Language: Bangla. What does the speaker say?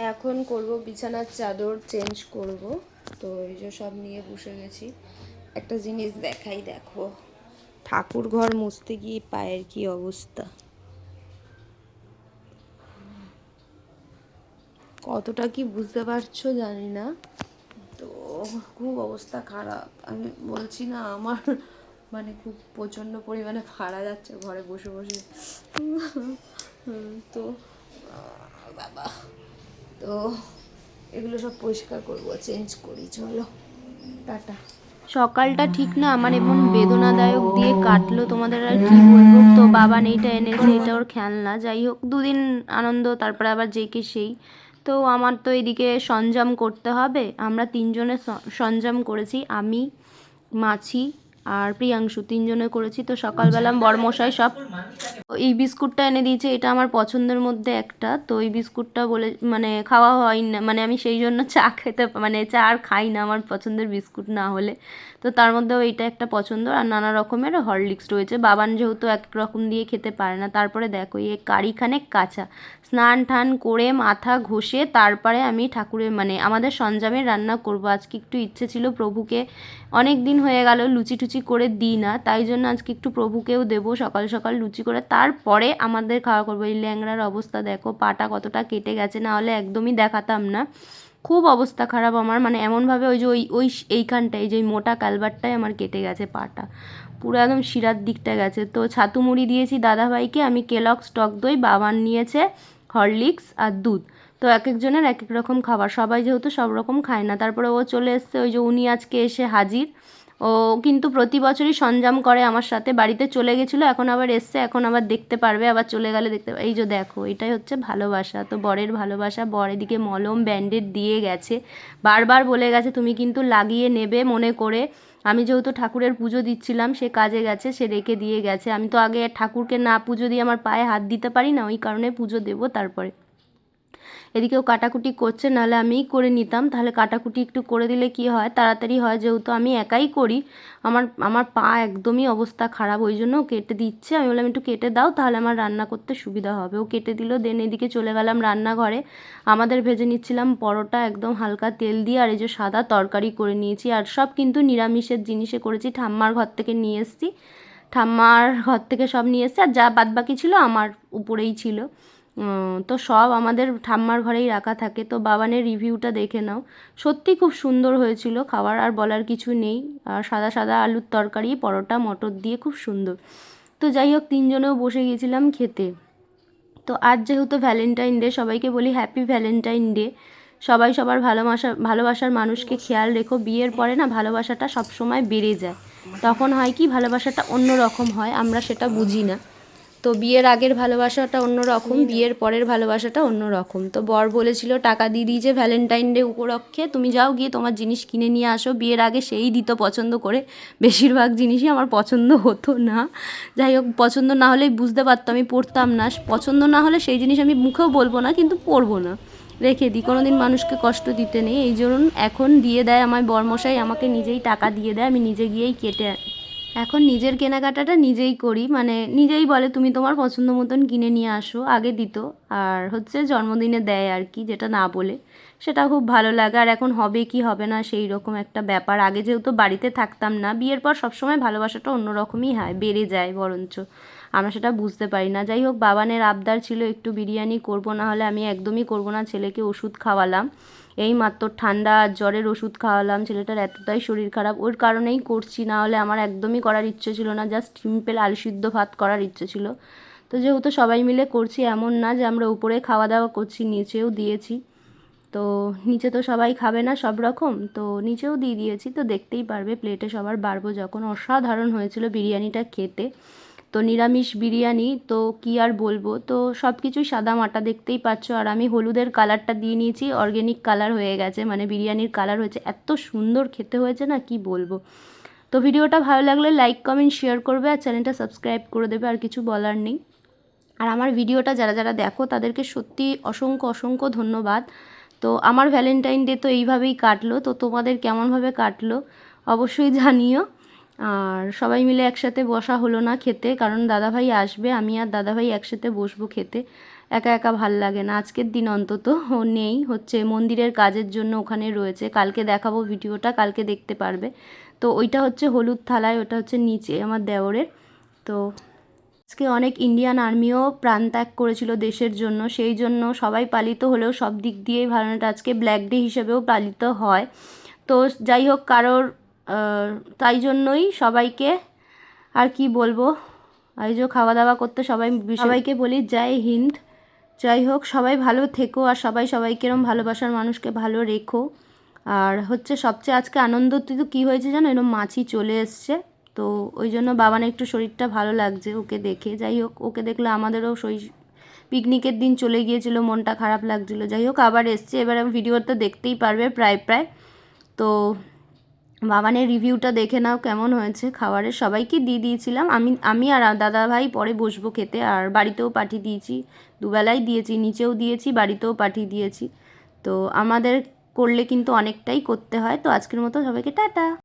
এখন করব বিছানার চাদর চেঞ্জ করব। তো এই যে সব নিয়ে বসে গেছি। একটা জিনিস দেখাই, দেখো ঠাকুর ঘর মুছতে গিয়ে পায়ের কি অবস্থা, কতটা কি বুঝতে পারছো জানি না। তো খুব অবস্থা খারাপ, আমি বলছি না আমার মানে খুব প্রচণ্ড পরিমাণে ফাড়া যাচ্ছে ঘরে বসে বসে। তো বাবা, তো এগুলো সব পরিষ্কার করবো, চেঞ্জ করি, চলো টাটা। সকালটা ঠিক না আমার এমন বেদনাদায়ক দিয়ে কাটলো, তোমাদের আর কি বলবো। তো বাবা এইটা এনেছে, এটা ওর খেলনা, যাই হোক দুদিন আনন্দ, তারপরে আবার যেকে সেই। তো আমার তো এদিকে সরঞ্জাম করতে হবে, আমরা তিনজনে সরঞ্জাম করেছি, আমি, মাছি আর প্রিয়াংশু তিনজনে করেছি। তো সকালবেলা বড়মশাই সব এই বিস্কুটটা এনে দিয়েছে, এটা আমার পছন্দের মধ্যে একটা। তো এই বিস্কুটটা বলে মানে খাওয়া হয় না, মানে আমি সেই জন্য চা খেতে মানে চা আর খাই না আমার পছন্দের বিস্কুট না হলে। তো তার মধ্যেও এইটা একটা পছন্দ, আর নানা রকমের হরলিক্স রয়েছে। বাবান যেহেতু এক রকম দিয়ে খেতে পারে না। তারপরে দেখো এই কারিখানেক কাঁচা, স্নান টান করে মাথা ঘষে তারপরে আমি ঠাকুরের মানে আমাদের সরঞ্জামের রান্না করব। আজকে একটু ইচ্ছে ছিল প্রভুকে, অনেক দিন হয়ে গেল লুচি টুচি করে দিই না, তাই জন্য আজকে একটু প্রভুকেও দেবো সকাল সকাল লুচি করে, তারপরে আমাদের খাওয়া করবো। এই ল্যাংড়ার অবস্থা দেখো, পাটা কতটা কেটে গেছে, না হলে একদমই দেখাতাম না। খুব অবস্থা খারাপ আমার, মানে এমনভাবে ওই যে এইখানটায় যে মোটা কালবারটায় আমার কেটে গেছে পাটা, পুরো একদম শিরার দিকটা গেছে। তো ছাতু মুড়ি দিয়েছি দাদাভাইকে, আমি কেলগস টক দই, বাবান নিয়েছে হরলিক্স আর দুধ। তো এক একজনের এক এক রকম খাবার, সবাই যেহেতু সব রকম খায় না। তারপরে ও চলে এসছে, ওই যে উনি আজকে এসে হাজির। ও কিন্তু প্রতি বছরই সরঞ্জাম করে আমার সাথে, বাড়িতে চলে গেছিলো, এখন আবার এসছে, এখন আবার দেখতে পারবে, আবার চলে গেলে দেখতে পারবে। এই যে দেখো এটাই হচ্ছে ভালোবাসা। তো বরের ভালোবাসা, বর এদিকে মলম ব্যান্ডেড দিয়ে গেছে, বারবার বলে গেছে তুমি কিন্তু লাগিয়ে নেবে মনে করে। আমি যেহেতু ঠাকুরের পুজো দিচ্ছিলাম, সে কাজে গেছে, সে রেখে দিয়ে গেছে। আমি তো আগে ঠাকুরকে না পুজো দিয়ে আমার পায়ে হাত দিতে পারি না, ওই কারণে পুজো দেবো তারপরে। এদিকেও কাটাকুটি করছে, নাহলে আমিই করে নিতাম, তাহলে কাটাকুটি একটু করে দিলে কি হয় তাড়াতাড়ি হয়, যেহেতু আমি একাই করি। আমার আমার পা একদমই অবস্থা খারাপ, ওই জন্য কেটে দিচ্ছে। আমি বললাম একটু কেটে দাও, তাহলে আমার রান্না করতে সুবিধা হবে। ও কেটে দিল, দেন এদিকে চলে গেলাম রান্নাঘরে। আমাদের ভেজে নিচ্ছিলাম পরোটা একদম হালকা তেল দিয়ে, আর এই যে সাদা তরকারি করে নিয়েছি, আর সব কিন্তু নিরামিষের জিনিসে করেছি, ঠাম্মার ঘর থেকে নিয়ে এসেছি, ঠাম্মার ঘর থেকে সব নিয়ে এসেছি, আর যা বাদবাকি ছিল আমার উপরেই ছিল। তো সব আমাদের ঠাম্মার ঘরেই রাখা থাকে। তো বাবানের রিভিউটা দেখে নাও, সত্যি খুব সুন্দর হয়েছিল খাবার, আর বলার কিছু নেই। আর সাদা সাদা আলুর তরকারি, পরোটা মটর দিয়ে খুব সুন্দর। তো যাই হোক তিনজনেও বসে গিয়েছিলাম খেতে। তো আজ যেহেতু ভ্যালেন্টাইন ডে, সবাইকে বলি হ্যাপি ভ্যালেন্টাইন ডে। সবাই সবার ভালোবাসার মানুষকে খেয়াল রেখো। বিয়ের পরে না ভালোবাসাটা সবসময় বেড়ে যায়, তখন হয় কি ভালোবাসাটা অন্য রকম হয়, আমরা সেটা বুঝি না। তো বিয়ের আগের ভালোবাসাটা অন্য রকম, বিয়ের পরের ভালোবাসাটা অন্য রকম। তো বর বলেছিল টাকা দিয়ে দিয়েছে ভ্যালেন্টাইন ডে উপলক্ষে, তুমি যাও গিয়ে তোমার জিনিস কিনে নিয়ে আসো। বিয়ের আগে সেই দিত পছন্দ করে, বেশিরভাগ জিনিসই আমার পছন্দ হতো না। যাই হোক পছন্দ না হলেই বুঝতে পারতাম, আমি পরতাম না। পছন্দ না হলে সেই জিনিস আমি মুখেও বলবো না, কিন্তু পরবো না, রেখে দিই, কোনো দিন মানুষকে কষ্ট দিতে নেই। এই জন্য এখন দিয়ে দেয় আমার বরমশাই, আমাকে নিজেই টাকা দিয়ে দেয়, আমি নিজে গিয়েই কেটে এখন নিজের কেনাকাটাটা নিজেই করি, মানে নিজেই বলে তুমি তোমার পছন্দ মতন কিনে নিয়ে আসো, আগে দিত। আর হচ্ছে জন্মদিনে দেয় আর কি, যেটা না বলে, সেটা খুব ভালো লাগে। আর এখন হবে কি হবে না সেই রকম একটা ব্যাপার। আগে যেহেতু বাড়িতে থাকতাম না, বিয়ের পর সবসময় ভালোবাসাটা অন্যরকমই হয়, বেড়ে যায় বরঞ্চ, আমরা সেটা বুঝতে পারি না। যাই হোক বাবানের আবদার ছিল একটু বিরিয়ানি করব, না হলে আমি একদমই করব না। ছেলেকে ওষুধ খাওয়ালাম, এই মাত্র ঠান্ডা আর জ্বরের ওষুধ খাওয়ালাম, ছেলেটার এতটাই শরীর খারাপ, ওর কারণেই করছি, না হলে আমার একদমই করার ইচ্ছে ছিল না, জাস্ট সিম্পল আলু সিদ্ধ ভাত করার ইচ্ছে ছিল। তো যেহেতু সবাই মিলে করছি, এমন না যে আমরা উপরে খাওয়া দাওয়া করছি, নিচেও দিয়েছি। তো নিচে তো সবাই খাবে না সব রকম, তো নিচেও দিয়ে দিয়েছি। তো দেখতেই পারবে প্লেটে সবার বাড়বো যখন। অসাধারণ হয়েছিল বিরিয়ানিটা খেতে। তো নিরামিষ বিরিয়ানি, তো কি আর বলবো। তো সব কিছুই সাদা মাটা দেখতেই পাচ্ছ, আর আমি হলুদের কালারটা দিয়ে নিয়েছি, অর্গ্যানিক কালার হয়ে গেছে, মানে বিরিয়ানির কালার হয়েছে, এত সুন্দর খেতে হয়েছে না কি বলবো। তো ভিডিওটা ভালো লাগলে লাইক কমেন্ট শেয়ার করবে, আর চ্যানেলটা সাবস্ক্রাইব করে দেবে, আর কিছু বলার নেই। আর আমার ভিডিওটা যারা যারা দেখো তাদেরকে সত্যি অসংখ্য অসংখ্য ধন্যবাদ। তো আমার ভ্যালেন্টাইন ডে তো এইভাবেই কাটলো, তো তোমাদের কেমনভাবে কাটলো অবশ্যই জানিও। আর সবাই মিলে একসাথে বসা হলো না খেতে, কারণ দাদাভাই আসবে, আমি আর দাদাভাই একসাথে বসবো খেতে। একা একা ভাল লাগে না, আজকের দিন অন্তত ও নেই, হচ্ছে মন্দিরের কাজের জন্য ওখানে রয়েছে। কালকে দেখাবো ভিডিওটা, কালকে দেখতে পারবে। তো ওইটা হচ্ছে হলুদ থালায়, ওটা হচ্ছে নিচে আমার দেওরের। তো আজকে অনেক ইন্ডিয়ান আর্মিও প্রাণত্যাগ করেছিল দেশের জন্য, সেই জন্য সবাই পালিত হলেও সব দিক দিয়েই ভালোটা আজকে ব্ল্যাক ডে হিসেবেও পালিত হয়। তো যাই হোক, কারোর তাই জন্যই সবাইকে আর কি বলবো, এই যে খাওয়া দাওয়া করতে সবাইকে বলি জয় হিন্দ। যাই হোক, সবাই ভালো থেকো আর সবাই সবাইকে এরম ভালোবাসার মানুষকে ভালো রেখো। আর হচ্ছে সবচেয়ে আজকে আনন্দ তো কী হয়েছে জানো, এরকম মাছি চলে এসছে, তো ওই জন্য বাবানের একটু শরীরটা ভালো লাগছে ওকে দেখে। যাই হোক, ওকে দেখলে আমাদেরও পিকনিকের দিন চলে গিয়েছিল, মনটা খারাপ লাগছিলো। যাই হোক, আবার এসছে, এবার ভিডিও তো দেখতেই পারবে প্রায়। তো বাবানের রিভিউটা দেখে নাও কেমন হয়েছে খাবারের। সবাইকে দিয়ে দিয়েছিলাম, আমি আর দাদা ভাই পরে বসবো খেতে। আর বাড়িতেও পাঠিয়ে দিয়েছি, দুবেলাই দিয়েছি, নিচেও দিয়েছি, বাড়িতেও পাঠিয়ে দিয়েছি। তো আমাদের করলে কিন্তু অনেকটাই করতে হয়। তো আজকের মতো সবাইকে টাটা।